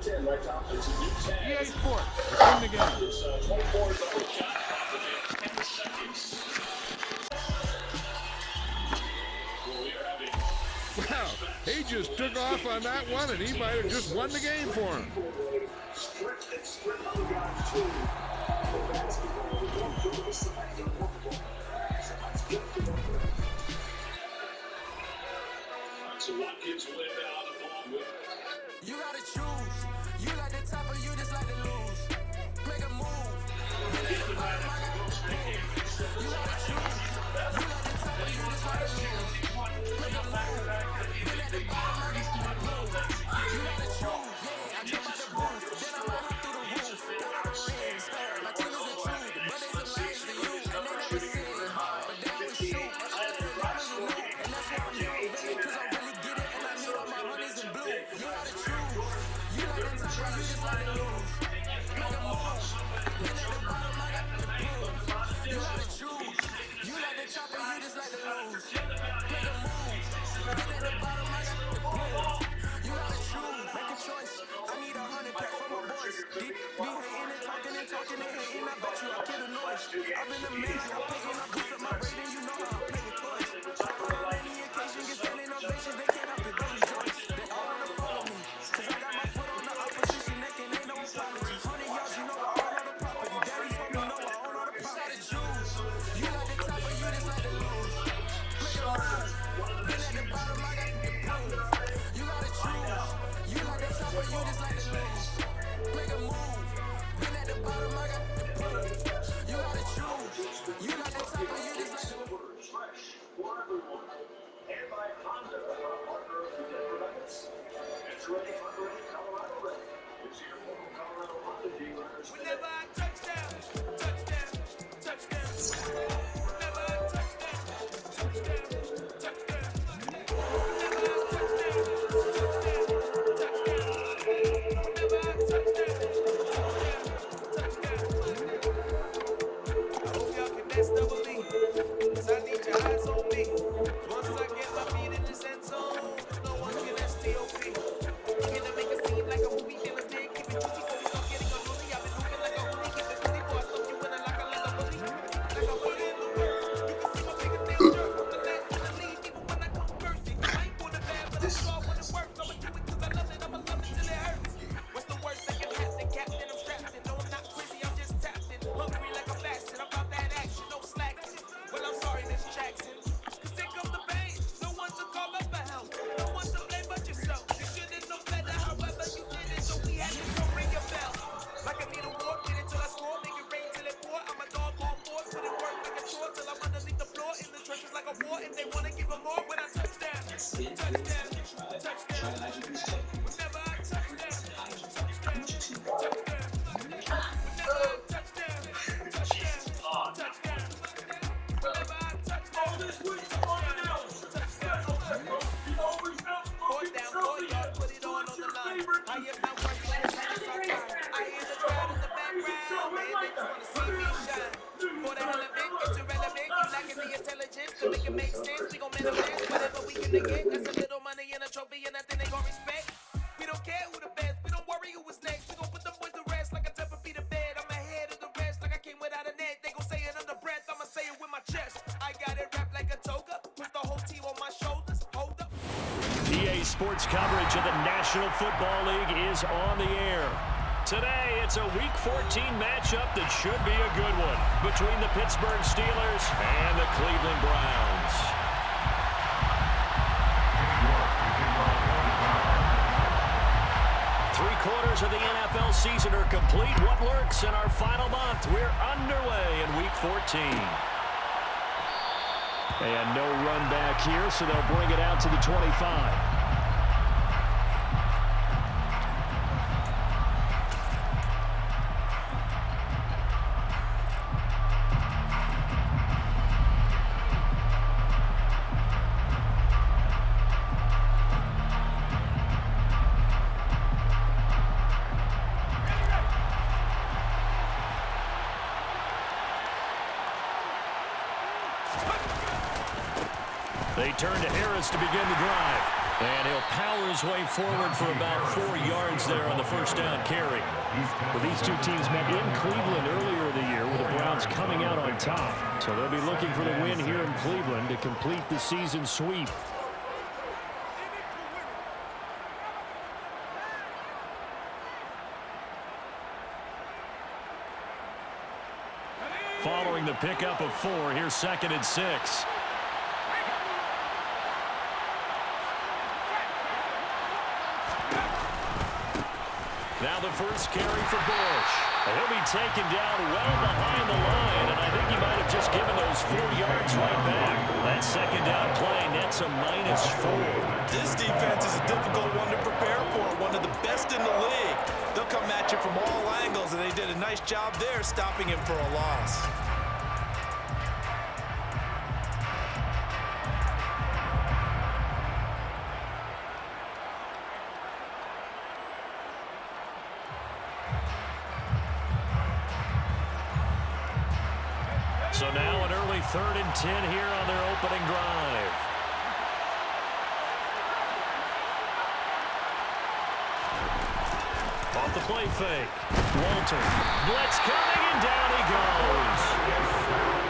EA Sports, in the game. Wow, he just took off on that one, and he might have just won the game for him. You gotta choose. You like the top or you just like to lose. Make a move. You gotta choose. You like the top or you just like to lose. Make a move. Then at the bottom, I got the blue. You gotta choose. Yeah, I jump out the booth. Then I might hop through the roof. Got all the rings. My team is the truth. But they some lies to you. And they never seen it. But they always shoot. And all of the diamonds you know. And that's why I'm motivated. Cause I really get it. And I need all my honeys in blue. You gotta choose. You like the top or you just like to lose. Make a move. Then at the bottom, I got the proof. You gotta choose. You like the top or you just like to lose. Make a move. Then at the bottom, I got the proof. You gotta choose. Make a choice. I need 100 pack from my boys. Be hating and talking and talking and hating. I bet you I kill the noise. I've been a man, I pay and I boost up my rating. You know how I play with toys. Chop out on any occasion, get standing ovations. They can't help it, but rejoice. They all wanna follow me. Cause I got my foot on the opposition. They can ain't no apologies. 100 yards, you know I own all the property. Daddy told me no, I own all the property. Choose. You like the top or you just like to lose. Make a move. Then at the bottom, I got the proof. You gotta choose. You like the top or you just like to lose. Make a move. Then at the bottom, I got the proof. You gotta choose. You like the top or you just like to lose. Whenever I touchdown, touchdown, touchdown. Whenever I touchdown, touchdown, touchdown. Whenever I touchdown, touchdown, touchdown. Whenever I touchdown, touchdown, touchdown. I hope y'all can next double me, 'cause I need your eyes on me. Once I get my feet in this end zone, no one can STOP. Gonna make a scene like a movie, kill a dick, keep it juicy, but we start getting a bully. I've been moving like a hoodie, keep it fully before I stop you when I like a bully. Like a bully in the world, you can see my bigger damn jerk. I'm the last in the league, even when I come first. I ain't for the bad, but I'm sure when it works. I'ma do it 'cause I love it, I'ma love it till it hurts. What's the worst that can happen? Captain, I'm strapped in. No, I'm not crazy, I'm just tapped in. Hungry like I'm fasting, I'm about that action, no slacking. Well, I'm sorry, Miss Jackson. 'Cause here comes the pain, no one to call up for help. No one to blame but yourself. You should've known better, however you did it, so we had to go ring your bell. Like I need a war, get it till I score, make it rain till it pour. I'm a dog all fours, put it work like a chore till I'm underneath the floor. In the trenches like a war, if they wanna give them more when I touchdown. Touchdown, touchdown. Whenever I touchdown, touchdown, touchdown. Whenever I touchdown, touchdown, touchdown. Whenever I touchdown, touchdown, touchdown. Fourth down, 4 yards, put it on the line. I am not working as hard as I try. I hear the crowd in the background, man, they just wanna see me shine. For the hell of it, it's irrelevant. You lacking the intelligence to make it make sense. We gon' manifest whatever we can get. That's a little money and a trophy and nothing they gon' respect. We don't care who the best, we don't worry who was next. We gon' put them boys to rest like a temper feet of bed. I'm ahead of the rest like I came without a net. They gon' say it under breath, I'ma say it with my chest. I got it wrapped like a toga, put the whole team on my shoulders. Hold up. EA Sports coverage of the National Football League is on the air. Today, it's a Week 14 matchup that should be a good one between the Pittsburgh Steelers and the Cleveland Browns. Three-quarters of the NFL season are complete. What lurks in our final month? We're underway in Week 14. And no run back here, so they'll bring it out to the 25. They turn to Harris to begin the drive. And he'll power his way forward for about 4 yards there on the first down carry. Well, these two teams met in Cleveland earlier in the year with the Browns coming out on top. So they'll be looking for the win here in Cleveland to complete the season sweep. Following the pickup of 4, here's 2nd and 6. Now the first carry for Bush. He'll be taken down well behind the line, and I think he might have just given those 4 yards right back. That second down play nets a -4. This defense is a difficult one to prepare for, one of the best in the league. They'll come at you from all angles, and they did a nice job there stopping him for a loss. So now an early 3rd and 10 here on their opening drive. Off the play fake. Walter. Blitz coming, and down he goes.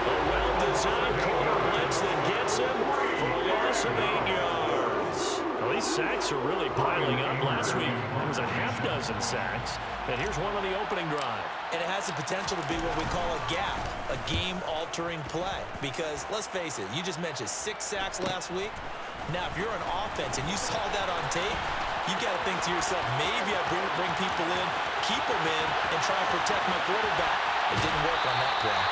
A well-designed corner blitz that gets him for a loss of 8 yards. Well, these sacks are really piling up. Last week it was a half-dozen sacks. And here's one on the opening drive. And it has the potential to be what we call a gap, a game-altering play. Because, let's face it, you just mentioned 6 sacks last week. Now, if you're an offense and you saw that on tape, you got to think to yourself, maybe I bring people in, keep them in, and try and protect my quarterback. It didn't work on that play.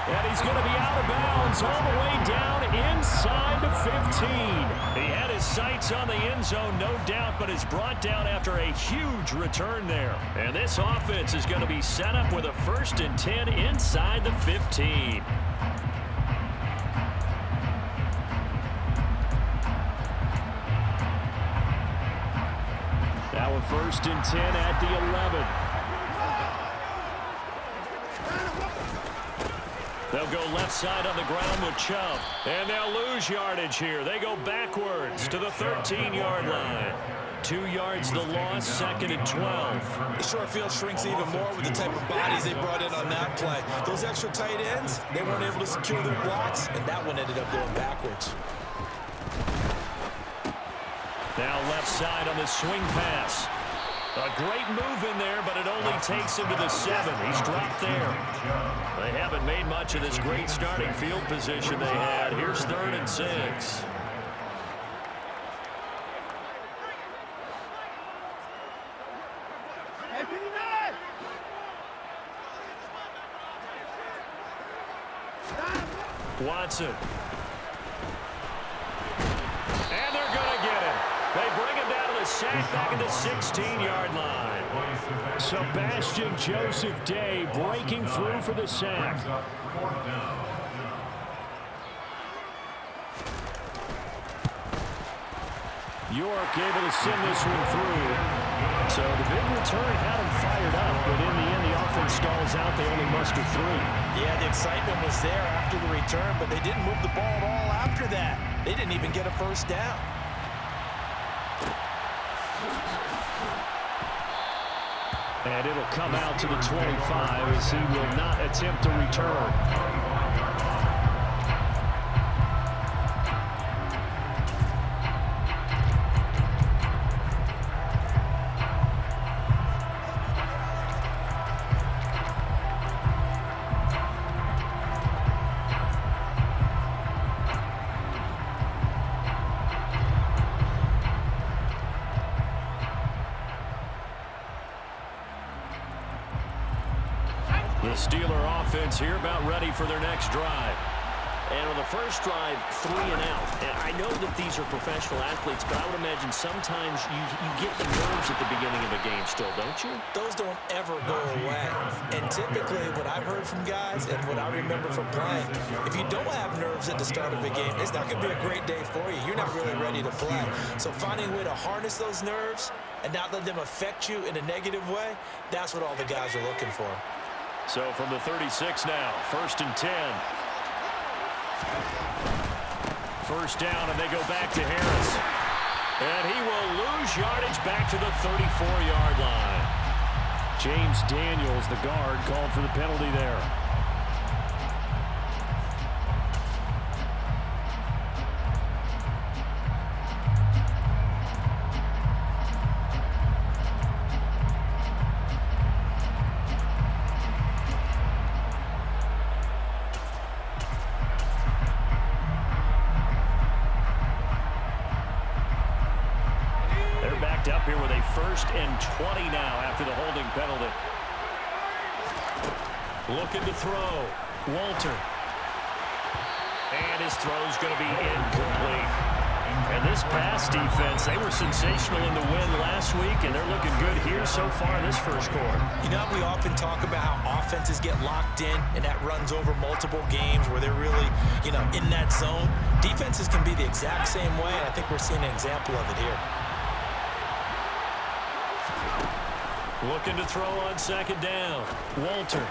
And he's going to be out of bounds all the way down inside the 15. He had his sights on the end zone, no doubt, but is brought down after a huge return there. And this offense is going to be set up with a 1st and 10 inside the 15. Now a 1st and 10 at the 11. They'll go left side on the ground with Chubb. And they'll lose yardage here. They go backwards to the 13-yard line. 2 yards the loss, 2nd and 12. The short field shrinks even more with the type of bodies they brought in on that play. Those extra tight ends, they weren't able to secure their blocks, and that one ended up going backwards. Now left side on the swing pass. A great move in there, but it only takes him to the 7. He's dropped there. They haven't made much of this great starting field position they had. Here's 3rd and 6. Watson. And they're going to get him. They bring him down to the sack back at the 16-yard line. Sebastian Joseph Day breaking through for the sack. York able to send this one through. So the big return had him fired up, but in the end the offense stalls out. They only muster 3. Yeah, the excitement was there after the return, but they didn't move the ball at all after that. They didn't even get a 1st down. And it'll come out to the 25 as he will not attempt to return. The Steeler offense here about ready for their next drive. And on the first drive, 3 and out. And I know that these are professional athletes, but I would imagine sometimes you get the nerves at the beginning of a game still, don't you? Those don't ever go away. And typically, what I've heard from guys and what I remember from playing, if you don't have nerves at the start of a game, it's not going to be a great day for you. You're not really ready to play. So finding a way to harness those nerves and not let them affect you in a negative way, that's what all the guys are looking for. So from the 36 now, 1st and 10. First down, and they go back to Harris. And he will lose yardage back to the 34-yard line. James Daniels, the guard, called for the penalty there. Up here with a 1st and 20 now after the holding penalty. Looking to throw. Walter. And his throw's going to be incomplete. And this pass defense, they were sensational in the win last week, and they're looking good here so far in this first quarter. You know, we often talk about how offenses get locked in, and that runs over multiple games where they're really, in that zone. Defenses can be the exact same way, and I think we're seeing an example of it here. Looking to throw on 2nd down. Walter.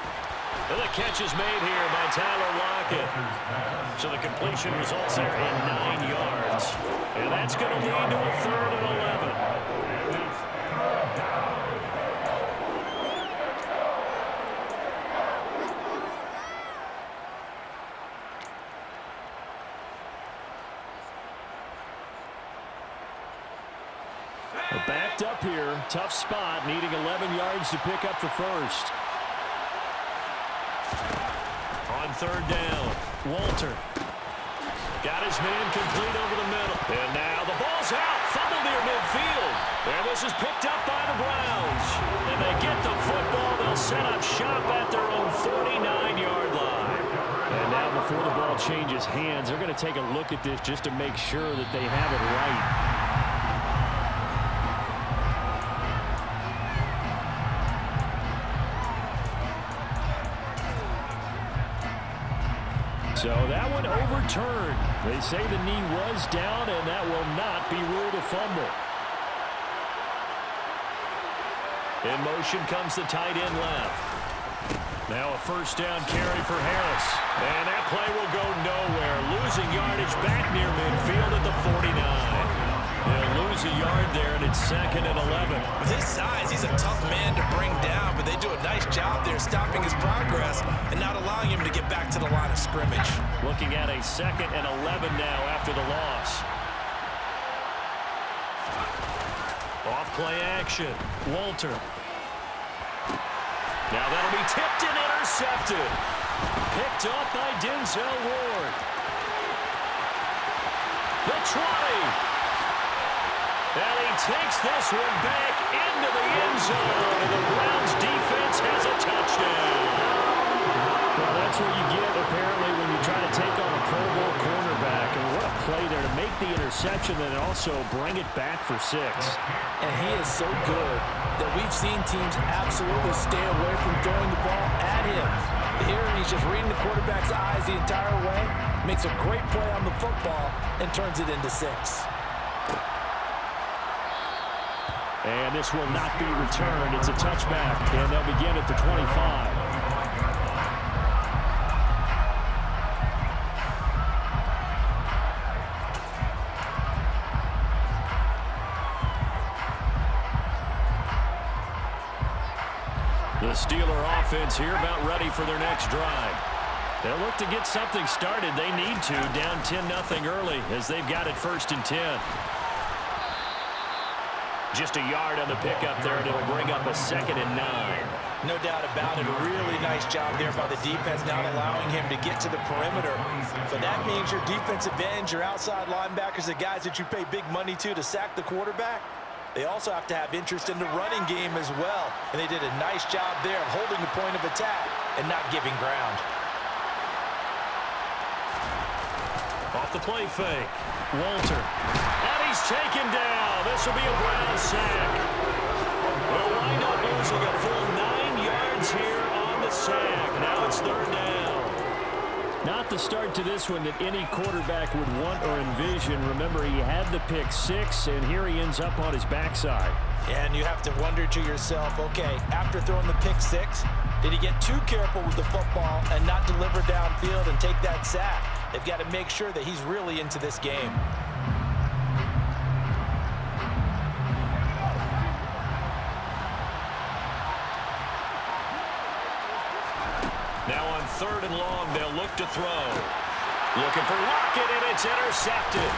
And the catch is made here by Tyler Lockett. So the completion results there in 9 yards. And that's going to lead to a 3rd and 11. Backed up here. Tough spot. Needing 11 yards to pick up the first. On 3rd down, Walter. Got his man complete over the middle. And now the ball's out. Fumble near midfield. And this is picked up by the Browns. And they get the football. They'll set up shop at their own 49-yard line. And now before the ball changes hands, they're going to take a look at this just to make sure that they have it right. So that one overturned. They say the knee was down, and that will not be ruled a fumble. In motion comes the tight end left. Now a 1st down carry for Harris. And that play will go nowhere. Losing yardage back near midfield at the 49. They'll lose a yard there, and it's 2nd and 11. With his size, he's a tough man to bring down, but they do a nice job there stopping his progress and not allowing him to get back to the line of scrimmage. Looking at a 2nd and 11 now after the loss. Off play action. Walter. Now that'll be tipped and intercepted. Picked off by Denzel Ward. The 20. And he takes this one back into the end zone. And the Browns defense has a touchdown. Well, that's what you get, apparently, when you try to take on a Pro Bowl cornerback. And what a play there to make the interception and also bring it back for 6. And he is so good that we've seen teams absolutely stay away from throwing the ball at him. Here, he's just reading the quarterback's eyes the entire way, makes a great play on the football, and turns it into 6. And this will not be returned. It's a touchback, and they'll begin at the 25. The Steeler offense here about ready for their next drive. They'll look to get something started. They need to, down 10-0 early as they've got it 1st and 10. Just a yard on the pickup there, and it'll bring up a 2nd and 9. No doubt about it. A really nice job there by the defense, not allowing him to get to the perimeter. But that means your defensive ends, your outside linebackers, the guys that you pay big money to sack the quarterback, they also have to have interest in the running game as well. And they did a nice job there of holding the point of attack and not giving ground. Off the play fake. Walter. And he's taken down. This will be a Brown sack. They'll wind up losing a full 9 yards here on the sack. Now it's 3rd down. Not the start to this one that any quarterback would want or envision. Remember, he had the pick 6, and here he ends up on his backside. And you have to wonder to yourself, okay, after throwing the pick 6, did he get too careful with the football and not deliver downfield and take that sack? They've got to make sure that he's really into this game. 3rd and long. They'll look to throw. Looking for Lockett, and it's intercepted.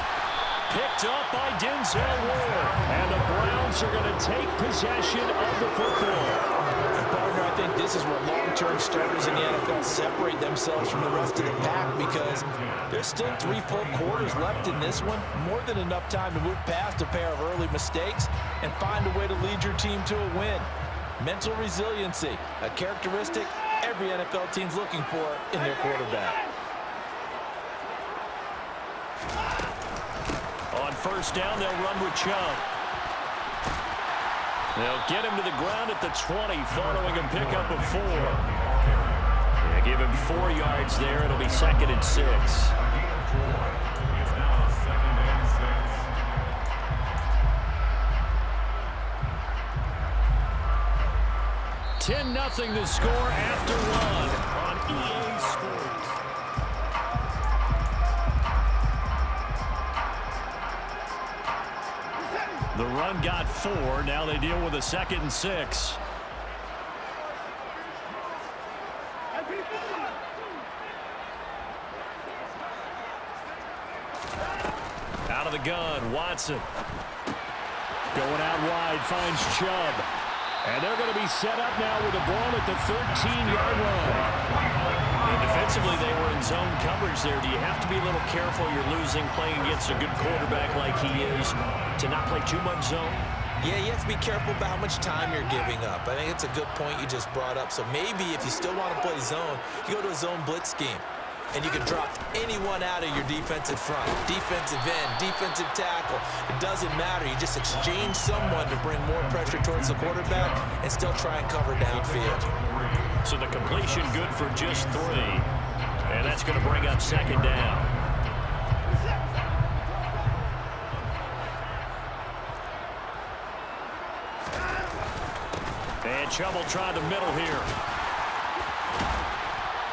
Picked up by Denzel Ward. And the Browns are going to take possession of the football. Partner, I think this is where long-term starters in the NFL separate themselves from the rest of the pack, because there's still 3 full quarters left in this one. More than enough time to move past a pair of early mistakes and find a way to lead your team to a win. Mental resiliency, a characteristic every NFL team's looking for in their quarterback. On 1st down, they'll run with Chubb. They'll get him to the ground at the 20, following a pickup of 4. Yeah, give him 4 yards there. It'll be 2nd and 6. 10-0 the score after 1 on EA Sports. The run got 4. Now they deal with a 2nd and 6. Out of the gun, Watson. Going out wide, finds Chubb. And they're going to be set up now with the ball at the 13-yard line. And defensively, they were in zone coverage there. Do you have to be a little careful? You're losing, playing against a good quarterback like he is, to not play too much zone? Yeah, you have to be careful about how much time you're giving up. I think it's a good point you just brought up. So maybe if you still want to play zone, you go to a zone blitz scheme. And you can drop anyone out of your defensive front. Defensive end, defensive tackle. It doesn't matter. You just exchange someone to bring more pressure towards the quarterback and still try and cover downfield. So the completion good for just 3. And that's going to bring up 2nd down. And Chubb will try the middle here.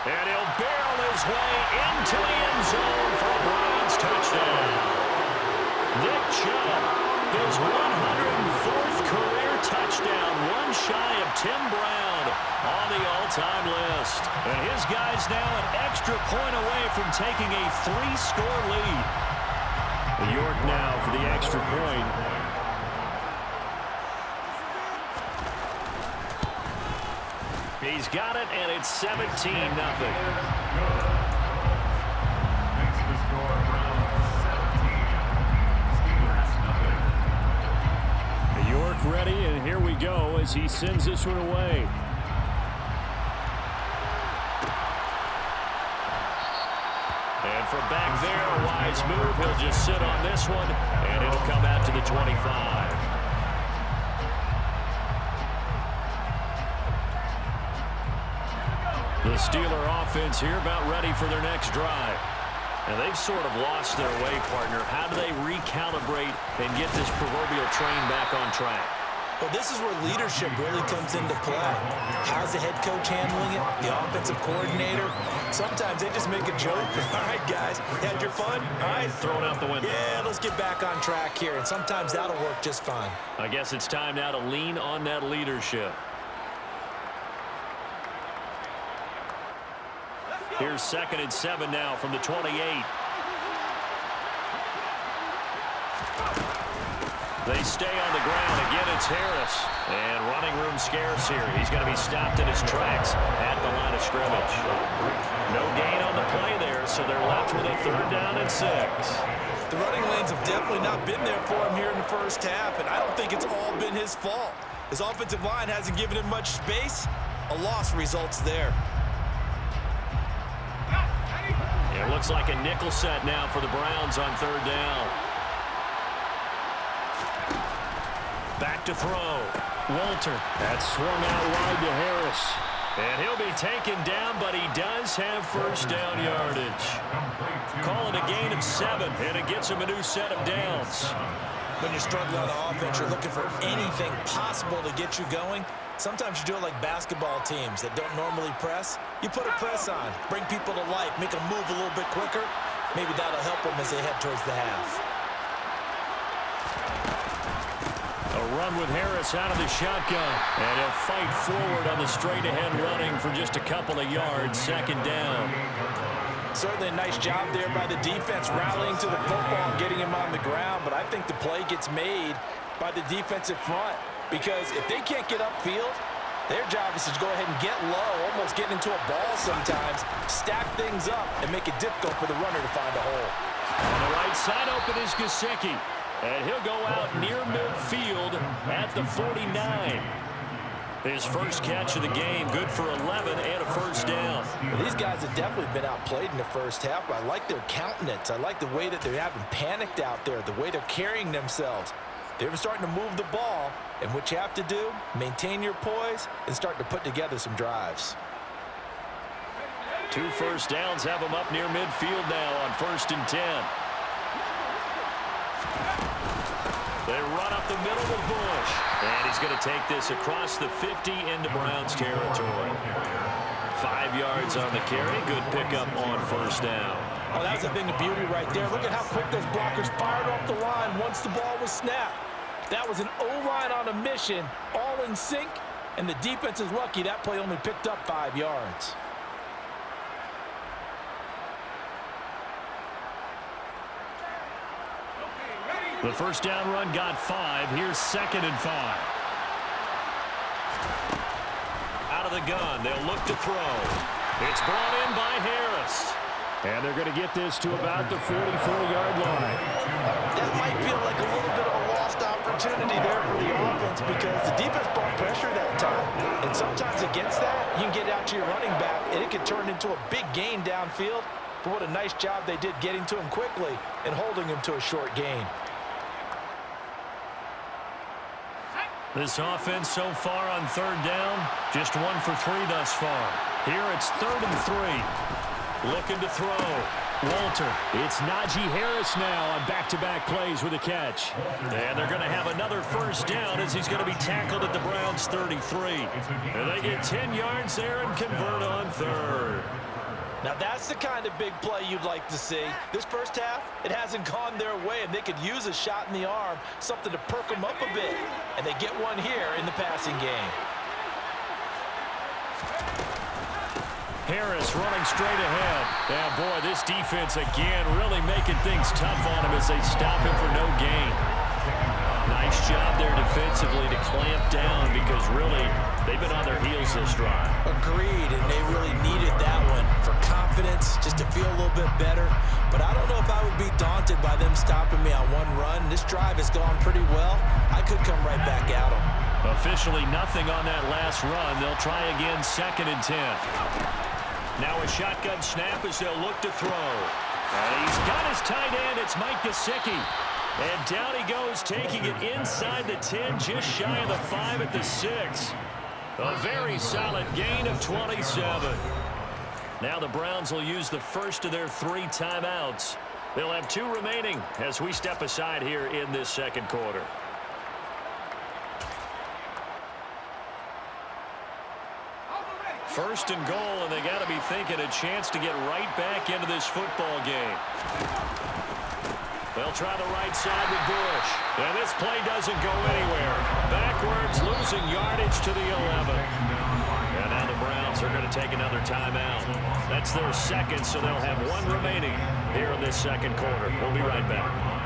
And he'll barrel his way into the end zone for a Browns touchdown. Nick Chubb, his 104th career touchdown, one shy of Tim Brown on the all-time list. And his guys now an extra point away from taking a 3-score lead. York now for the extra point. He's got it, and it's 17-0. York ready, and here we go as he sends this one away. And from back there, a wise move. He'll just sit on this one, and it'll come out to the 25. The Steeler offense here about ready for their next drive. And they've sort of lost their way, partner. How do they recalibrate and get this proverbial train back on track? Well, this is where leadership really comes into play. How's the head coach handling it? The offensive coordinator? Sometimes they just make a joke. All right, guys, had your fun? All right. Throw it out the window. Yeah, let's get back on track here. And sometimes that'll work just fine. I guess it's time now to lean on that leadership. Here's 2nd and 7 now from the 28. They stay on the ground. Again, it's Harris. And running room scarce here. He's going to be stopped in his tracks at the line of scrimmage. No gain on the play there, so they're left with a 3rd down and 6. The running lanes have definitely not been there for him here in the first half, and I don't think it's all been his fault. His offensive line hasn't given him much space. A loss results there. It looks like a nickel set now for the Browns on 3rd down. Back to throw. Walter. That's swung out wide to Harris. And he'll be taken down, but he does have 1st down yardage. Call it a gain of 7, and it gets him a new set of downs. When you're struggling on offense, you're looking for anything possible to get you going. Sometimes you do it like basketball teams that don't normally press. You put a press on, bring people to life, make them move a little bit quicker. Maybe that'll help them as they head towards the half. A They'll run with Harris out of the shotgun. And he'll fight forward on the straight-ahead running for just a couple of yards. Second down. Certainly a nice job there by the defense rallying to the football and getting him on the ground. But I think the play gets made by the defensive front. Because if they can't get upfield, their job is to go ahead and get low, almost get into a ball sometimes, stack things up, and make it difficult for the runner to find a hole. On the right side open is Gesicki. And he'll go out near midfield at the 49. His first catch of the game, good for 11 and a first down. Well, these guys have definitely been outplayed in the first half. I like their countenance. I like the way that they haven't panicked out there, the way they're carrying themselves. They're starting to move the ball, and what you have to do, maintain your poise and start to put together some drives. 2 first downs have them up near midfield now on 1st and 10. They run up the middle with Bush. And he's going to take this across the 50 into Browns territory. 5 yards on the carry. Good pickup on first down. Oh, that's a thing of beauty right there. Look at how quick those blockers fired off the line once the ball was snapped. That was an O-line on a mission, all in sync, and the defense is lucky that play only picked up 5 yards. The first down run got 5. Here's 2nd and 5. Out of the gun, they'll look to throw. It's brought in by Harris. And they're going to get this to about the 44-yard line. That might feel like a little bit of a lost opportunity there for the offense because the defense brought pressure that time. And sometimes against that, you can get out to your running back, and it can turn into a big gain downfield. But what a nice job they did getting to him quickly and holding him to a short gain. This offense so far on 3rd down, just 1 for 3 thus far. Here it's 3rd and 3. Looking to throw. Walter. It's Najee Harris now on back-to-back plays with a catch. And they're going to have another first down as he's going to be tackled at the Browns' 33. And they get 10 yards there and convert on 3rd. Now that's the kind of big play you'd like to see. This first half, it hasn't gone their way, and they could use a shot in the arm, something to perk them up a bit. And they get one here in the passing game. Harris running straight ahead. Yeah, boy, this defense again really making things tough on him as they stop him for no gain. Nice job there defensively to clamp down because really they've been on their heels this drive. Agreed, and they really needed that one for confidence, just to feel a little bit better. But I don't know if I would be daunted by them stopping me on one run. This drive has gone pretty well. I could come right back at them. Officially nothing on that last run. They'll try again 2nd and 10. Now a shotgun snap as they'll look to throw. And he's got his tight end. It's Mike Gesicki. And down he goes, taking it inside the 10, just shy of the 5 at the 6. A very solid gain of 27. Now the Browns will use the first of their 3 timeouts. They'll have 2 remaining as we step aside here in this 2nd quarter. First and goal, and they got to be thinking a chance to get right back into this football game. They'll try the right side with Bush. And this play doesn't go anywhere. Backwards, losing yardage to the 11. And now the Browns are going to take another timeout. That's their 2nd, so they'll have 1 remaining here in this 2nd quarter. We'll be right back.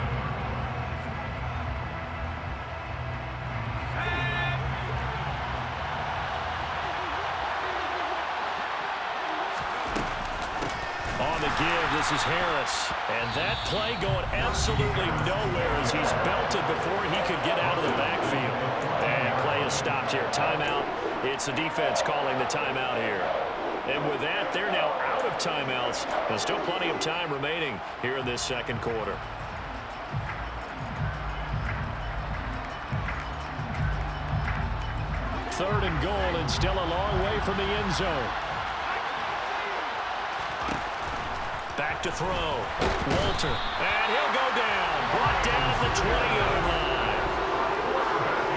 Give. This is Harris. And that play going absolutely nowhere as he's belted before he could get out of the backfield. And play is stopped here. Timeout. It's the defense calling the timeout here. And with that, they're now out of timeouts. There's still plenty of time remaining here in this 2nd quarter. Third and goal, and still a long way from the end zone. Back to throw. Walter. And he'll go down. Brought down at the 20-yard line.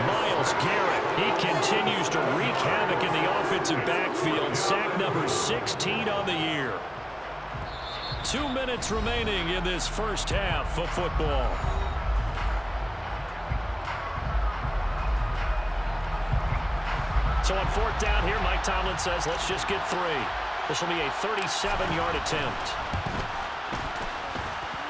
Myles Garrett. He continues to wreak havoc in the offensive backfield. Sack number 16 on the year. 2 minutes remaining in this first half of football. So on fourth down here, Mike Tomlin says, let's just get 3. This will be a 37-yard attempt.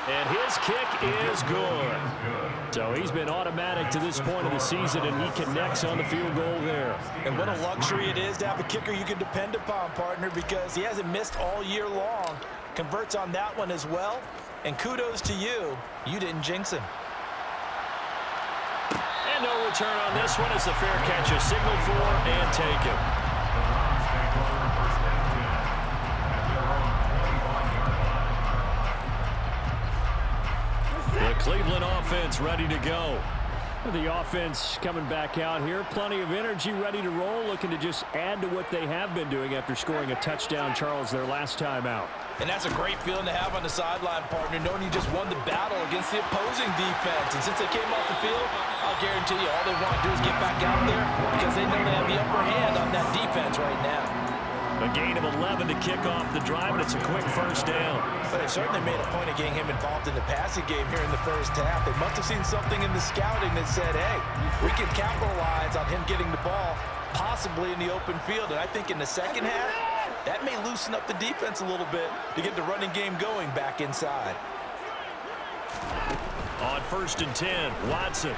And his kick is good. So he's been automatic to this point of the season, and he connects on the field goal there. And what a luxury it is to have a kicker you can depend upon, partner, because he hasn't missed all year long. Converts on that one as well. And kudos to you. You didn't jinx him. And no return on this one as the fair catch is signaled for and taken. The Cleveland offense ready to go. The offense coming back out here. Plenty of energy, ready to roll, looking to just add to what they have been doing after scoring a touchdown, Charles, their last time out. And that's a great feeling to have on the sideline, partner, knowing you just won the battle against the opposing defense. And since they came off the field, I'll guarantee you all they want to do is get back out there because they know they have the upper hand on that defense right now. A gain of 11 to kick off the drive, and it's a quick first down. But they certainly made a point of getting him involved in the passing game here in the first half. They must have seen something in the scouting that said, hey, we can capitalize on him getting the ball, possibly in the open field. And I think in the second half, that may loosen up the defense a little bit to get the running game going back inside. On 1st and 10, Watson.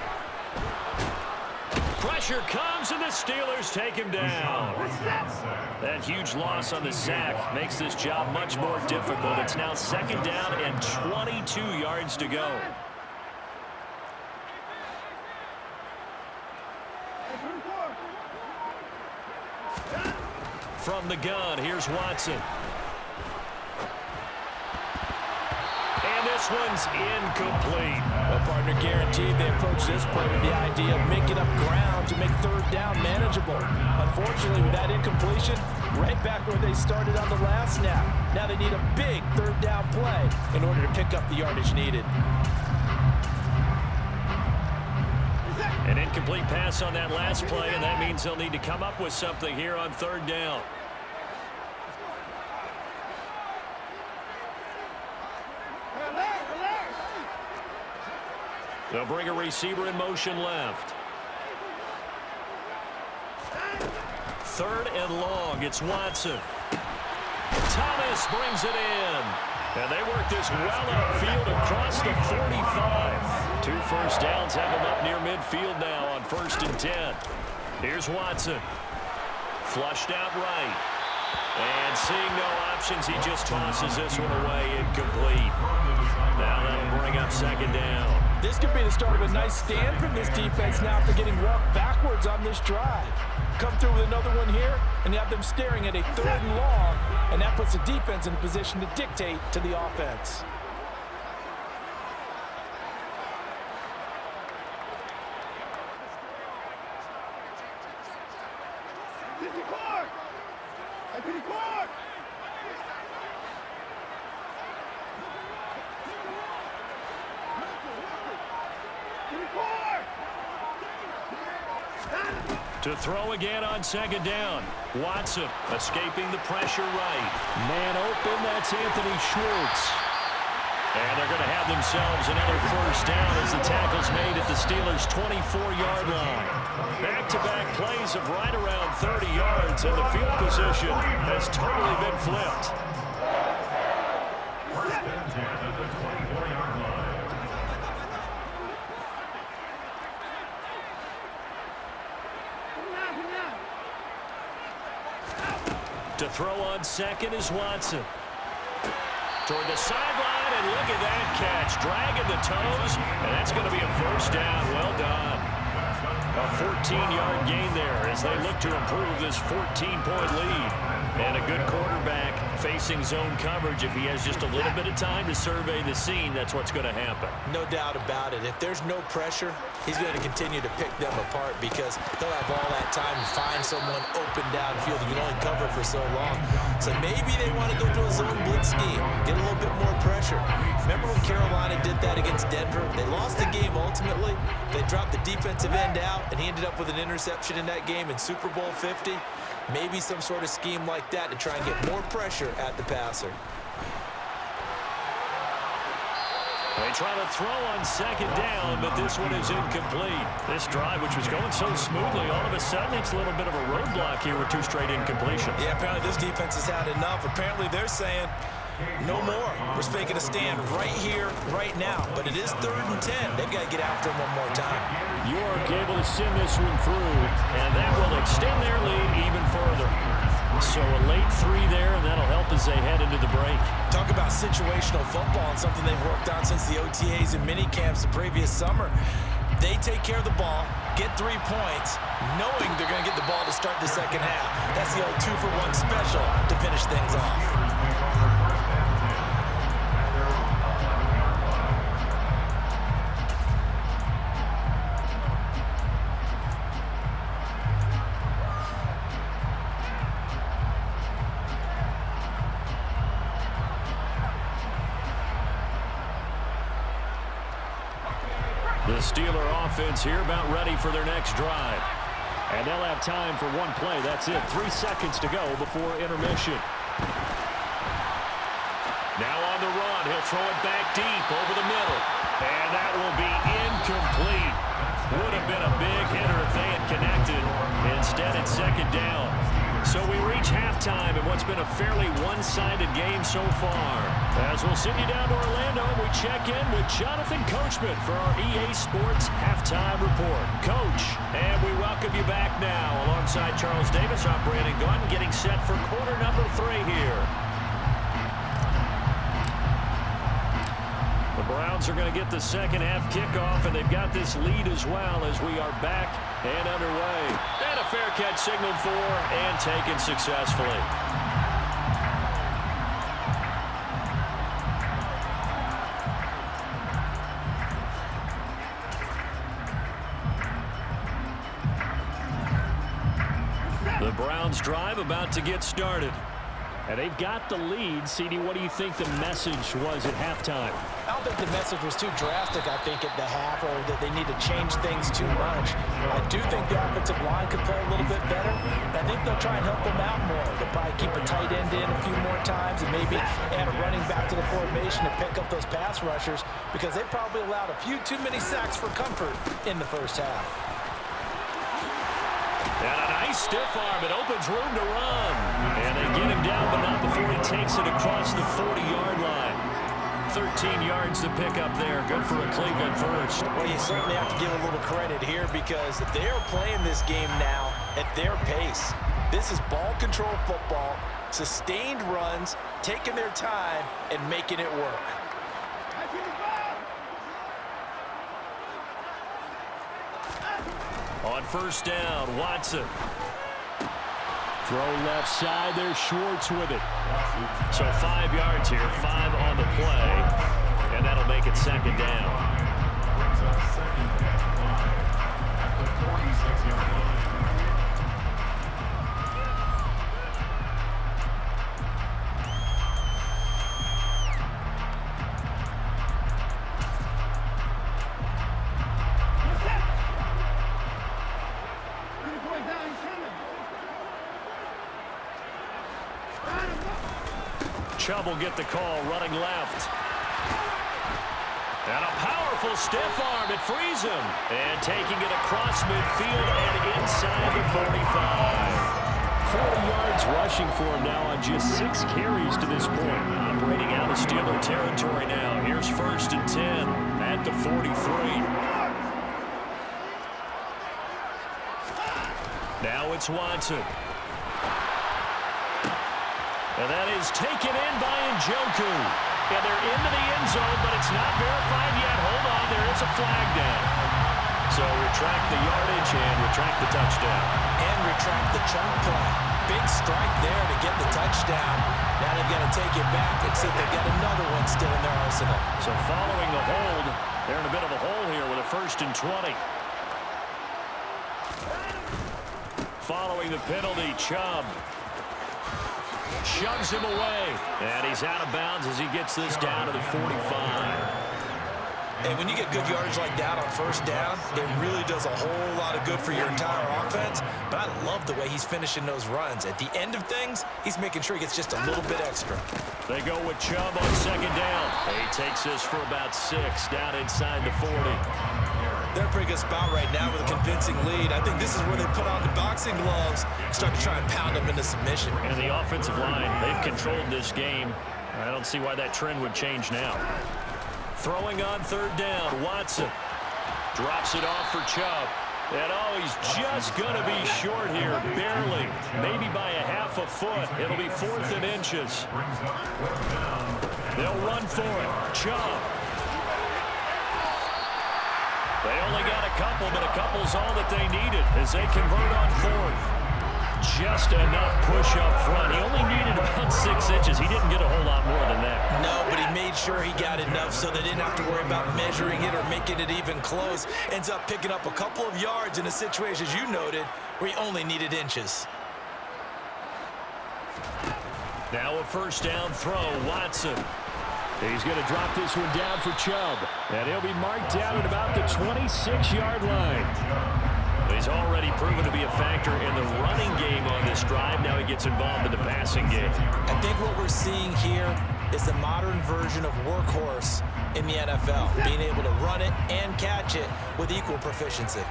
Pressure comes, and the Steelers take him down. That huge loss on the sack makes this job much more difficult. It's now 2nd down and 22 yards to go. From the gun, here's Watson. And this one's incomplete. Well, partner, guaranteed they approach this play with the idea of making up ground to make 3rd down manageable. Unfortunately, with that incompletion, right back where they started on the last snap. Now they need a big 3rd down play in order to pick up the yardage needed. An incomplete pass on that last play, and that means they'll need to come up with something here on 3rd down. They'll bring a receiver in motion left. 3rd and long. It's Watson. Thomas brings it in. And they work this well upfield across the 45. 2 first downs have them up near midfield now on 1st and 10. Here's Watson. Flushed out right. And seeing no options, he just tosses this one away, incomplete. Now that'll bring up 2nd down. This could be the start of a nice stand from this defense now after getting walked backwards on this drive. Come through with another one here, and you have them staring at a 3rd and long, and that puts the defense in a position to dictate to the offense. To throw again on 2nd down. Watson escaping the pressure right. Man open, that's Anthony Schwartz. And they're going to have themselves another 1st down as the tackle's made at the Steelers' 24-yard line. Back-to-back plays of right around 30 yards, and the field position has totally been flipped. To throw on 2nd is Watson. Toward the sideline, and look at that catch. Dragging the toes, and that's going to be a 1st down. Well done. A 14-yard gain there as they look to improve this 14-point lead. And a good quarterback facing zone coverage. If he has just a little bit of time to survey the scene, that's what's going to happen. No doubt about it. If there's no pressure, he's going to continue to pick them apart because he'll have all that time to find someone open downfield. You can only cover for so long. So maybe they want to go to a zone blitz scheme, get a little bit more pressure. Remember when Carolina did that against Denver? They lost the game ultimately. They dropped the defensive end out, and he ended up with an interception in that game in Super Bowl 50. Maybe some sort of scheme like that to try and get more pressure at the passer. They try to throw on second down, but this one is incomplete. This drive, which was going so smoothly, all of a sudden it's a little bit of a roadblock here with 2 straight incompletions. Yeah, apparently this defense has had enough. Apparently they're saying no more. We're making a stand right here, right now. But it is 3rd and 10. They've got to get after him one more time. York able to send this one through, and that will extend their lead even further. So a late 3 there, and that'll help as they head into the break. Talk about situational football and something they've worked on since the OTAs and mini camps the previous summer. They take care of the ball, get 3 points, knowing they're going to get the ball to start the second half. That's the old 2-for-1 special to finish things off. The Steeler offense here about ready for their next drive. And they'll have time for 1 play. That's it. 3 seconds to go before intermission. Now on the run. He'll throw it back deep over the middle. And that will be incomplete. Would have been a big hitter if they had connected. Instead, it's second down. So we reach halftime in what's been a fairly one-sided game so far. As we'll send you down to Orlando, we check in with Jonathan Coachman for our EA Sports Halftime Report. Coach, and we welcome you back now. Alongside Charles Davis, I'm Brandon Gaudin, getting set for quarter number 3 here. The Browns are going to get the second half kickoff, and they've got this lead as well as we are back and underway. And a fair catch signaled for and taken successfully. The Browns drive about to get started. And they've got the lead. CD, what do you think the message was at halftime? I don't think the message was too drastic, I think, at the half, or that they need to change things too much. I do think the offensive line could play a little bit better. I think they'll try and help them out more. They'll probably keep a tight end in a few more times and maybe add a running back to the formation to pick up those pass rushers, because they probably allowed a few too many sacks for comfort in the first half. And a nice stiff arm. It opens room to run. And they get him down, but not before he takes it across the 40-yard line. 13 yards to pick up there. Good for a Cleveland first. Well, you certainly have to give a little credit here, because they're playing this game now at their pace. This is ball control football, sustained runs, taking their time, and making it work. On first down, Watson. Throw left side, there's Schwartz with it. So 5 yards here, 5 on the play, and that'll make it second down. Chubb will get the call, running left. And a powerful stiff arm. It frees him. And taking it across midfield and inside the 45. 40 yards rushing for him now on just 6 carries to this point. Operating out of Steeler territory now. Here's first and 10 at the 43. Now it's Watson. And that is taken in by Njoku. And they're into the end zone, but it's not verified yet. Hold on, there is a flag down. So retract the yardage and retract the touchdown. And retract the chunk play. Big strike there to get the touchdown. Now they've got to take it back and see if they've got another one still in their arsenal. So following the hold, they're in a bit of a hole here with a first and 20. Following the penalty, Chubb shoves him away. And he's out of bounds as he gets this down to the 45. And when you get good yardage like that on first down, it really does a whole lot of good for your entire offense. But I love the way he's finishing those runs. At the end of things, he's making sure he gets just a little bit extra. They go with Chubb on second down. He takes this for about 6 down inside the 40. They're in a pretty good spot right now with a convincing lead. I think this is where they put on the boxing gloves and start to try and pound them into submission. And the offensive line, they've controlled this game. I don't see why that trend would change now. Throwing on third down, Watson drops it off for Chubb. And oh, he's just going to be short here, barely, maybe by a half a foot. It'll be 4th and inches. They'll run for it. Chubb. They only got a couple, but a couple's all that they needed as they convert on 4th. Just enough push up front. He only needed about 6 inches. He didn't get a whole lot more than that. No, but he made sure he got enough so they didn't have to worry about measuring it or making it even close. Ends up picking up a couple of yards in a situation, as you noted, where he only needed inches. Now a first down throw, Watson. He's going to drop this one down for Chubb. And he'll be marked down at about the 26-yard line. He's already proven to be a factor in the running game on this drive. Now he gets involved in the passing game. I think what we're seeing here is the modern version of workhorse in the NFL, being able to run it and catch it with equal proficiency.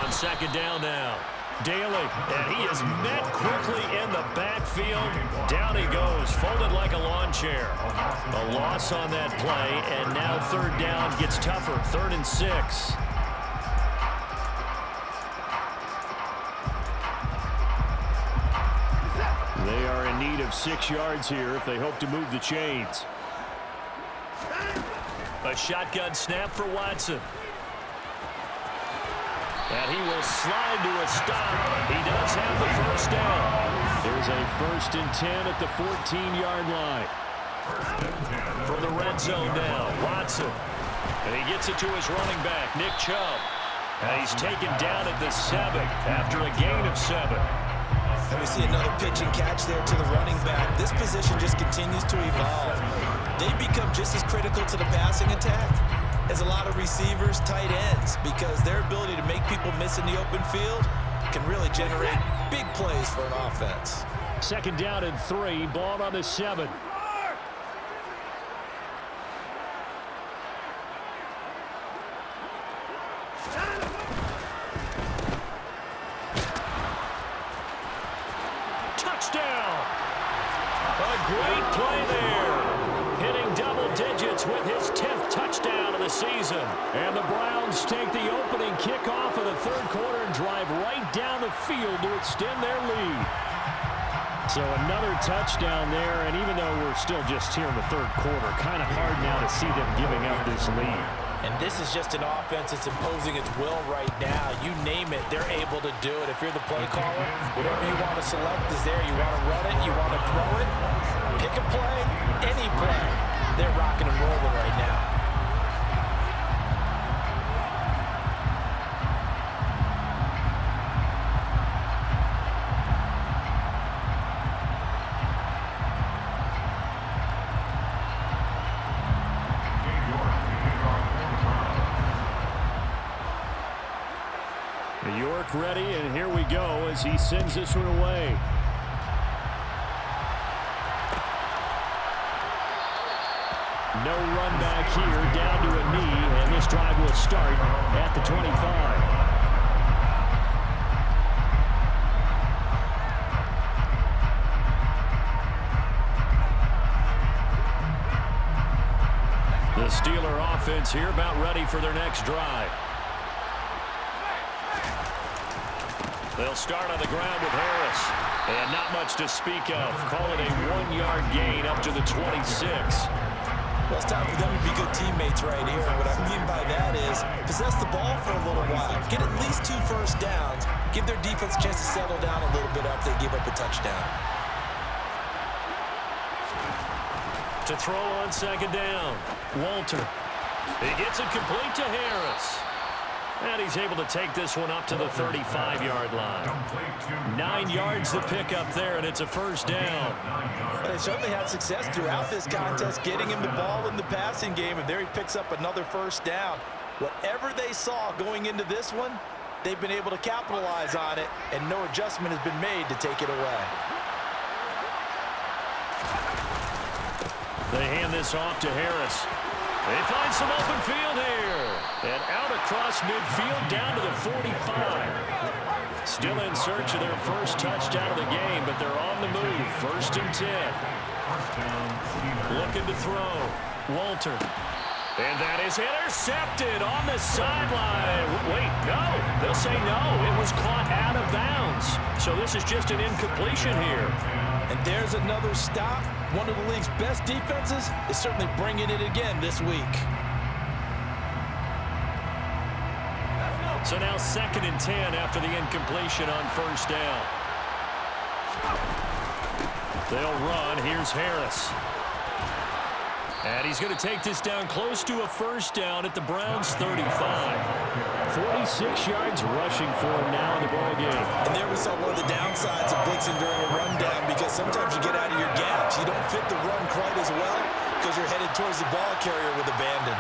On second down now, Daly, and he is met quickly in the backfield. Down he goes, folded like a lawn chair. A loss on that play, and now third down gets tougher, 3rd and 6. They are in need of 6 yards here if they hope to move the chains. A shotgun snap for Watson. And he will slide to a stop. He does have the first down. There's a 1st and 10 at the 14-yard line. From the red zone now, Watson. And he gets it to his running back, Nick Chubb. And he's taken down at the 7 after a gain of 7. And we see another pitch and catch there to the running back. This position just continues to evolve. They become just as critical to the passing attack as a lot of receivers, tight ends, because their ability to make people miss in the open field can really generate big plays for an offense. Second down and 3, ball on the 7. Touchdown! A great play there. Hitting double digits with his 10th touchdown of the season. And the Browns take the opening kickoff of the 3rd quarter and drive right down the field to extend their lead. So another touchdown there, and even though we're still just here in the 3rd quarter, kind of hard now to see them giving up this lead. And this is just an offense that's imposing its will right now. You name it, they're able to do it. If you're the play caller, whatever you want to select is there. You want to run it, you want to throw it, pick a play, any play. They're rocking and rolling right now. York ready, and here we go as he sends this one away. No run back here, down to a knee, and this drive will start at the 25. The Steeler offense here about ready for their next drive. They'll start on the ground with Harris. And not much to speak of. Call it a 1-yard gain up to the 26. Well, it's time for them to be good teammates right here. And what I mean by that is possess the ball for a little while. Get at least 2 first downs. Give their defense a chance to settle down a little bit after they give up a touchdown. To throw on second down, Walter. He gets it complete to Harris. And he's able to take this one up to the 35-yard line. 9 yards to pick up there, and it's a first down. They certainly had success throughout this contest, getting him the ball in the passing game, and there he picks up another first down. Whatever they saw going into this one, they've been able to capitalize on it, and no adjustment has been made to take it away. They hand this off to Harris. They find some open field here. And out across midfield down to the 45. Still in search of their first touchdown of the game, but they're on the move. 1st and 10. Looking to throw. Walter. And that is intercepted on the sideline. Wait, no. They'll say no. It was caught out of bounds. So this is just an incompletion here. And there's another stop. One of the league's best defenses is certainly bringing it again this week. So now 2nd and 10 after the incompletion on 1st down. They'll run. Here's Harris. And he's going to take this down close to a first down at the Browns' 35. 46 yards rushing for him now in the ball game. And there we saw one of the downsides of blitzing during a rundown, because sometimes you get out of your gaps. You don't fit the run quite as well because you're headed towards the ball carrier with abandon.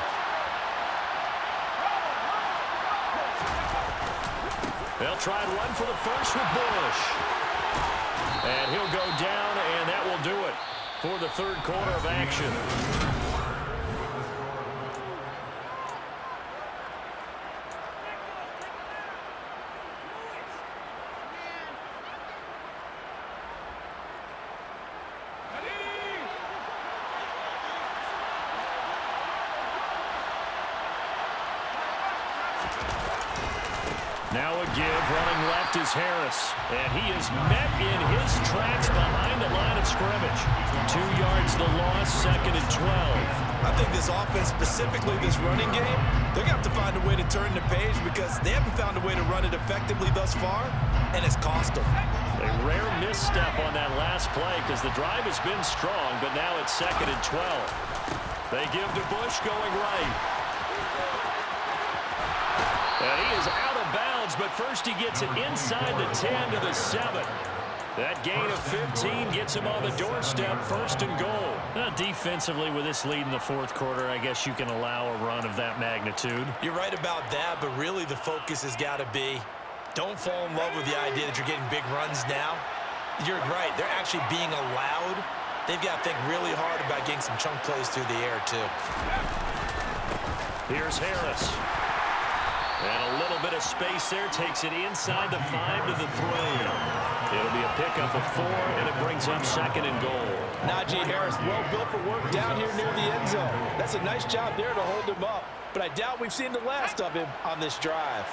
They'll try and run for the first with Bush. And he'll go down, and that will do it for the 3rd quarter of action. Now a give, running left is Harris. And he is met in his tracks behind the line of scrimmage. 2 yards the loss, 2nd and 12. I think this offense, specifically this running game, they're going to have to find a way to turn the page, because they haven't found a way to run it effectively thus far, and it's cost them. A rare misstep on that last play, because the drive has been strong, but now it's 2nd and 12. They give to Bush going right. And he is out of bounds, but first he gets it inside the 10 to the 7. That gain of 15 gets him on the doorstep, 1st and goal. Now, defensively, with this lead in the 4th quarter, I guess you can allow a run of that magnitude. You're right about that, but really the focus has got to be, don't fall in love with the idea that you're getting big runs now. You're right. They're actually being allowed. They've got to think really hard about getting some chunk plays through the air, too. Here's Harris. And a little bit of space there. Takes it inside the 5 to the 3. It'll be a pickup of 4, and it brings up 2nd and goal. Najee Harris, well built for work down here near the end zone. That's a nice job there to hold him up. But I doubt we've seen the last of him on this drive.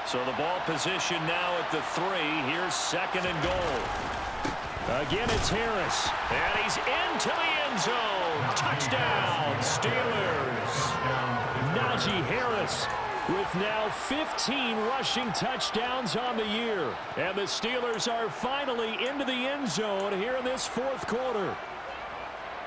So the ball position now at the 3. Here's 2nd and goal. Again, it's Harris. And he's into the end zone. Touchdown, Steelers. Najee Harris with now 15 rushing touchdowns on the year. And the Steelers are finally into the end zone here in this 4th quarter.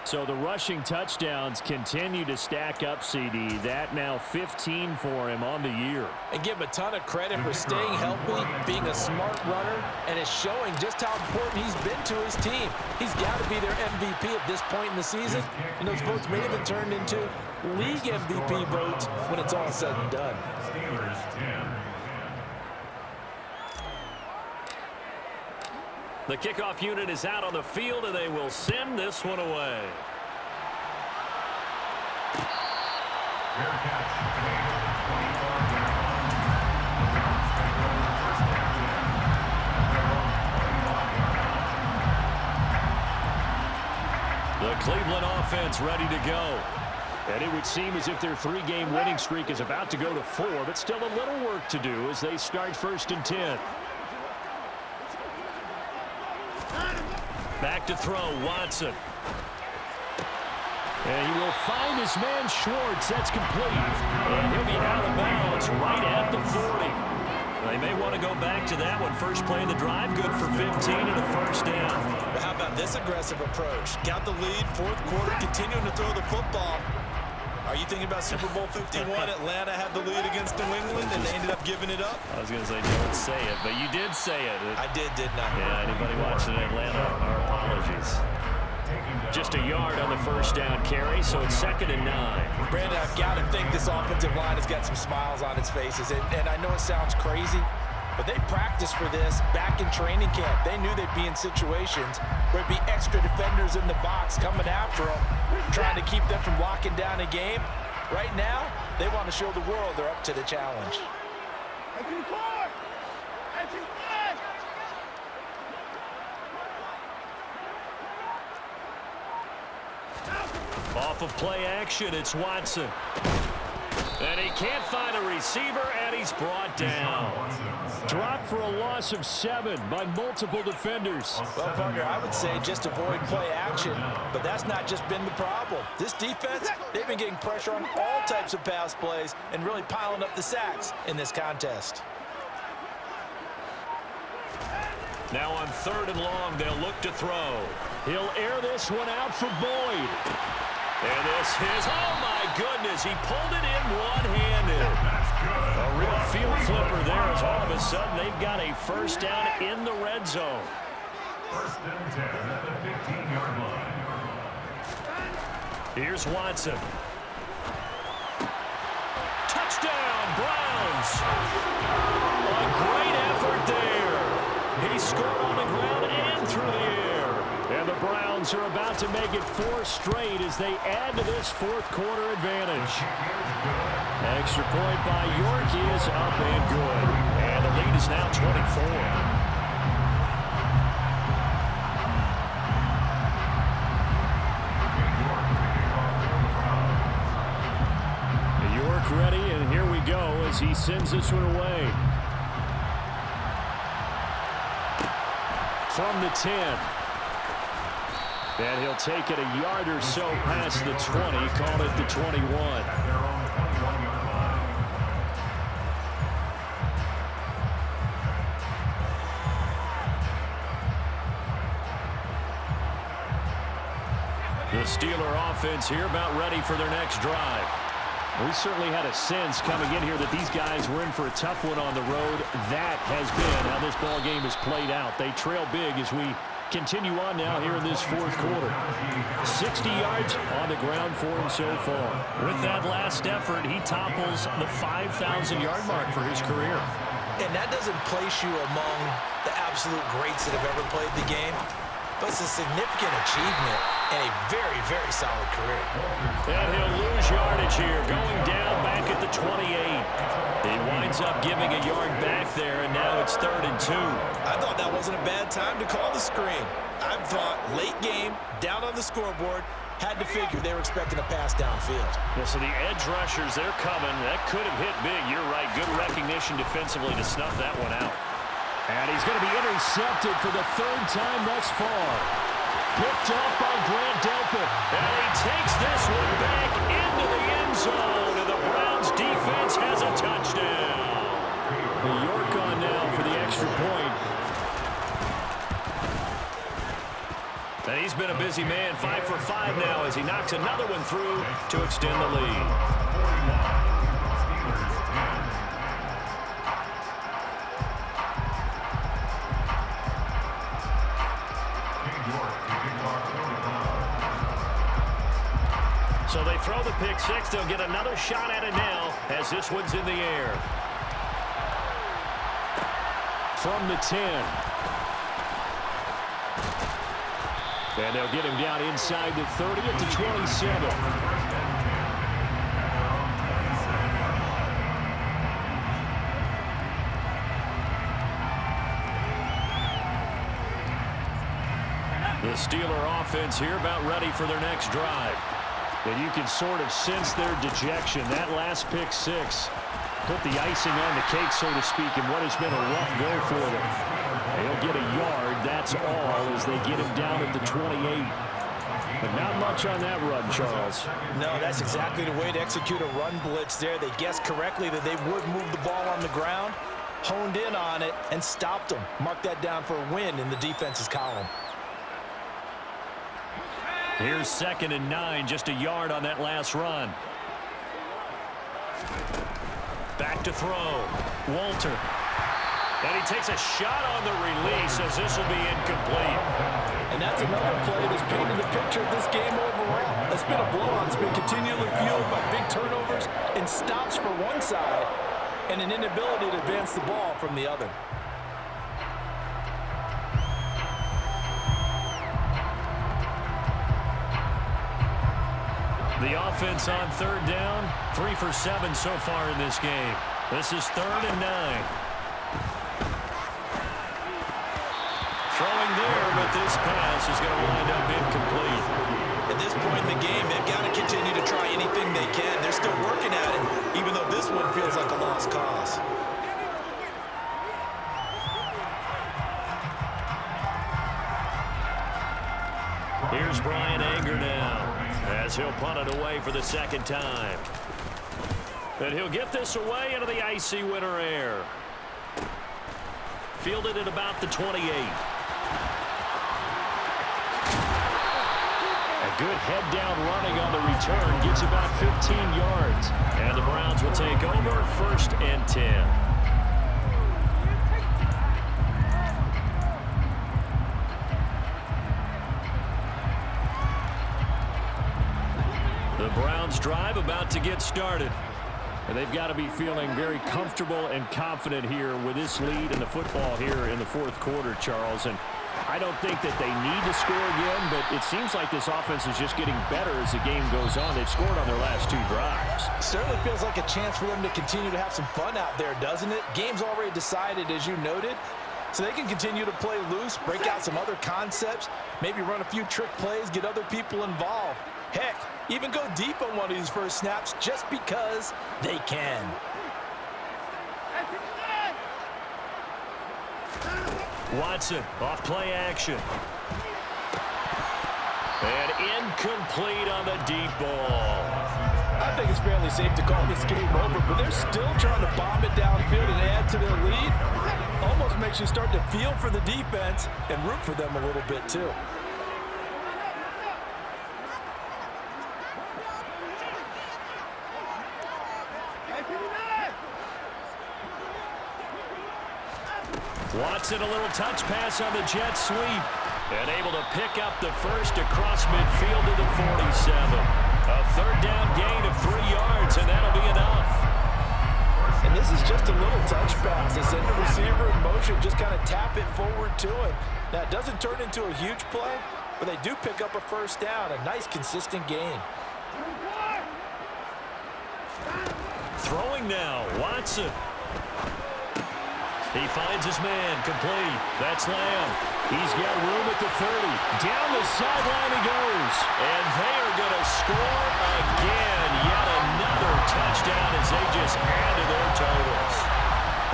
So the rushing touchdowns continue to stack up, CD. That now 15 for him on the year. And give him a ton of credit for staying healthy, being a smart runner, and it's showing just how important he's been to his team. He's got to be their MVP at this point in the season, and those votes may have been turned into league MVP votes when it's all said and done. The kickoff unit is out on the field, and they will send this one away. The Cleveland offense ready to go. And it would seem as if their 3-game winning streak is about to go to 4, but still a little work to do as they start 1st and 10. Back to throw, Watson. And he will find his man Schwartz. That's complete. And he'll be out of bounds right at the 40. They may want to go back to that one. First play of the drive, good for 15 and a first down. But how about this aggressive approach? Got the lead, 4th quarter, continuing to throw the football. Are you thinking about Super Bowl 51? Atlanta had the lead against New England, and they ended up giving it up? I was going to say, don't say it, but you did say it. I didn't I? Yeah, anybody watching Atlanta, our apologies. Just a yard on the first down carry, so it's 2nd and 9. Brandon, I've got to think this offensive line has got some smiles on its faces, and I know it sounds crazy, but they practiced for this back in training camp. They knew they'd be in situations where it'd be extra defenders in the box coming after them, trying to keep them from locking down a game. Right now, they want to show the world they're up to the challenge. Off of play action, it's Watson. And he can't find a receiver, and he's brought down. Dropped for a loss of 7 by multiple defenders. Well, partner, I would say just avoid play action, but that's not just been the problem. This defense, they've been getting pressure on all types of pass plays and really piling up the sacks in this contest. Now on 3rd and long, they'll look to throw. He'll air this one out for Boyd. And this is, oh my goodness, he pulled it in one-handed. A real field flipper there as all of a sudden they've got a first down in the red zone. 1st and 10 at the 15-yard line. Here's Watson. Touchdown, Browns. A great effort there. He scored on the ground and through the air. And the Browns are about to make it 4 straight as they add to this 4th quarter advantage. Extra point by York is up and good. And the lead is now 24. York ready, and here we go as he sends this one away. From the 10. And he'll take it a yard or so past the 20, call it the 21. The Steeler offense here about ready for their next drive. We certainly had a sense coming in here that these guys were in for a tough one on the road. That has been how this ball game has played out. They trail big as we continue on now here in this 4th quarter. 60 yards on the ground for him so far. With that last effort, he topples the 5,000-yard mark for his career. And that doesn't place you among the absolute greats that have ever played the game, but it's a significant achievement and a very, very solid career. And he'll lose yardage here, going down back at the 28. He winds up giving a yard back there, and now it's 3rd and 2. I thought that wasn't a bad time to call the screen. I thought late game, down on the scoreboard, had to figure they were expecting a pass downfield. Yeah, so the edge rushers, they're coming. That could have hit big. You're right. Good recognition defensively to snuff that one out. And he's going to be intercepted for the 3rd time thus far. Picked up by Grant Delpit. And he takes this one back into the end zone. And the Browns defense has a touchdown. York on now for the extra point. And he's been a busy man, 5 for 5 now as he knocks another one through to extend the lead. So they throw the pick six. They'll get another shot at it now as this one's in the air. From the 10. And they'll get him down inside the 30 at the 27. The Steeler offense here about ready for their next drive. And you can sort of sense their dejection. That last pick six put the icing on the cake, so to speak, in what has been a rough go for them. They'll get a yard, that's all, as they get him down at the 28. But not much on that run, Charles. No, that's exactly the way to execute a run blitz there. They guessed correctly that they would move the ball on the ground, honed in on it, and stopped them. Mark that down for a win in the defense's column. Here's 2nd and 9, just a yard on that last run. Back to throw. Walter. And he takes a shot on the release as this will be incomplete. And that's another play that's painted the picture of this game overall. It's been a blowout. It's been continually fueled by big turnovers and stops for one side and an inability to advance the ball from the other. The offense on third down, 3 for 7 so far in this game. This is 3rd and 9. Throwing there, but this pass is going to wind up incomplete. At this point in the game, they've got to continue to try anything they can. They're still working at it, even though this one feels like a lost cause. Here's Brian Anger now, as he'll punt it away for the second time. And he'll get this away into the icy winter air. Fielded at about the 28. A good head down running on the return gets about 15 yards. And the Browns will take over 1st and 10. The Browns drive about to get started. And they've got to be feeling very comfortable and confident here with this lead in the football here in the 4th quarter, Charles. And I don't think that they need to score again, but it seems like this offense is just getting better as the game goes on. They've scored on their last 2 drives. Certainly feels like a chance for them to continue to have some fun out there, doesn't it? Game's already decided, as you noted. So they can continue to play loose, break out some other concepts, maybe run a few trick plays, get other people involved. Heck, even go deep on one of these first snaps just because they can. Watson, off play action. And incomplete on the deep ball. I think it's fairly safe to call this game over, but they're still trying to bomb it downfield and add to their lead. Almost makes you start to feel for the defense and root for them a little bit too. Watson, a little touch pass on the jet sweep. And able to pick up the first across midfield to the 47. A 3rd down gain of 3 yards, and that'll be enough. And this is just a little touch pass. They send the receiver in motion, just kind of tap it forward to him. Now, it doesn't turn into a huge play, but they do pick up a 1st down, a nice, consistent gain. Throwing now, Watson. He finds his man, complete. That's Lamb. He's got room at the 30. Down the sideline he goes. And they are going to score again. Yet another touchdown as they just add to their totals.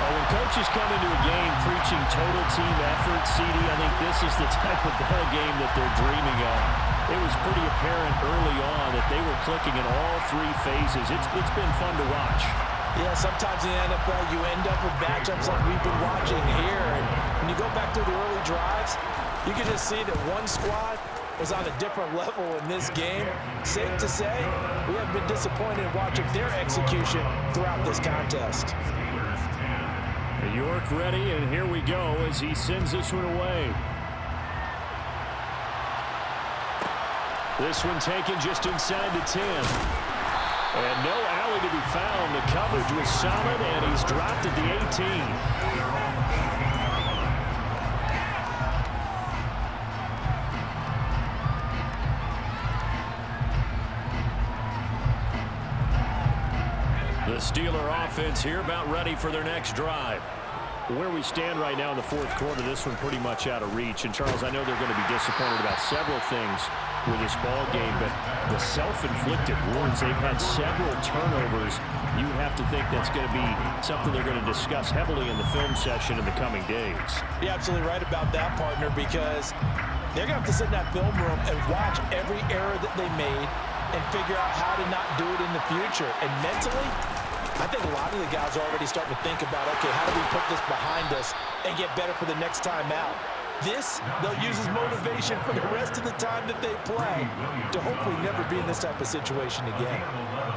When coaches come into a game preaching total team effort, CD, I think this is the type of ball game that they're dreaming of. It was pretty apparent early on that they were clicking in all 3 phases. It's been fun to watch. Yeah, sometimes in the NFL you end up with matchups like we've been watching here. And when you go back to the early drives, you can just see that one squad was on a different level in this game. Safe to say, we have been disappointed watching their execution throughout this contest. York ready, and here we go as he sends this one away. This one taken just inside the 10. And no alley to be found. The coverage was solid, and he's dropped at the 18. The Steeler offense here about ready for their next drive. Where we stand right now in the 4th quarter, this one pretty much out of reach. And, Charles, I know they're going to be disappointed about several things with this ball game, but the self-inflicted wounds, they've had several turnovers. You have to think that's going to be something they're going to discuss heavily in the film session in the coming days. You're absolutely right about that, partner, because they're going to have to sit in that film room and watch every error that they made and figure out how to not do it in the future. And mentally, I think a lot of the guys are already starting to think about, okay, how do we put this behind us and get better for the next time out? This, they'll use as motivation for the rest of the time that they play to hopefully never be in this type of situation again.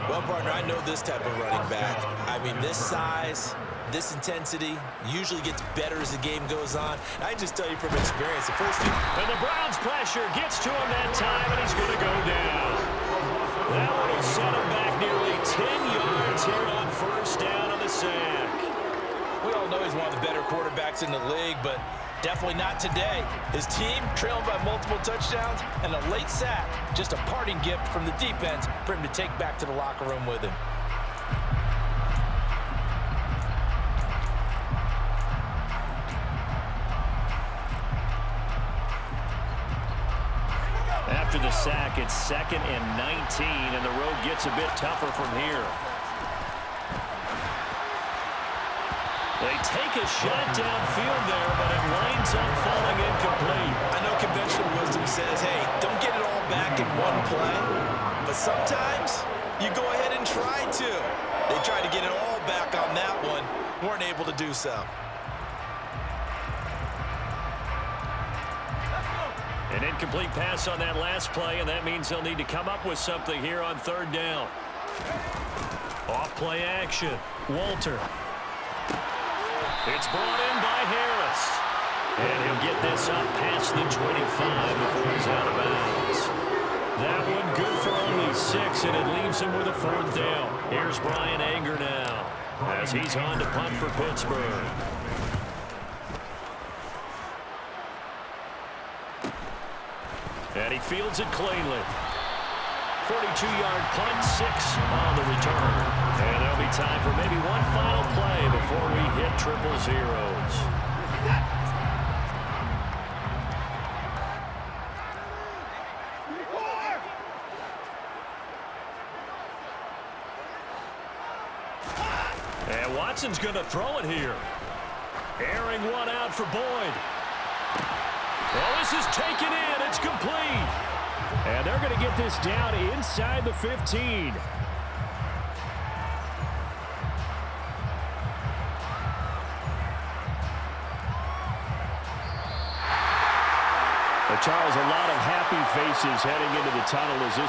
Well, partner, I know this type of running back. I mean, this size, this intensity usually gets better as the game goes on. I just tell you from experience, the first few... And the Browns' pressure gets to him that time, and he's going to go down. That one will set him back nearly 10 yards here on first down on the sack. We all know he's one of the better quarterbacks in the league, but definitely not today. His team trailing by multiple touchdowns and a late sack. Just a parting gift from the defense for him to take back to the locker room with him. After the sack, it's 2nd and 19, and the road gets a bit tougher from here. They take a shot downfield there, but it winds up falling incomplete. I know conventional wisdom says, hey, don't get it all back in one play. But sometimes you go ahead and try to. They tried to get it all back on that one. Weren't able to do so. An incomplete pass on that last play, and that means they'll need to come up with something here on 3rd down. Off-play action. Walter. It's brought in by Harris. And he'll get this up past the 25 before he's out of bounds. That one good for only 6, and it leaves him with a 4th down. Here's Brian Anger now as he's on to punt for Pittsburgh. And he fields it cleanly. 42-yard punt, 6 on the return. And there'll be time for maybe one final play before we hit triple zeros. And Watson's going to throw it here. Airing one out for Boyd. Oh, this is taken in. It's complete. And they're going to get this down inside the 15. Charles, a lot of happy faces heading into the tunnel as this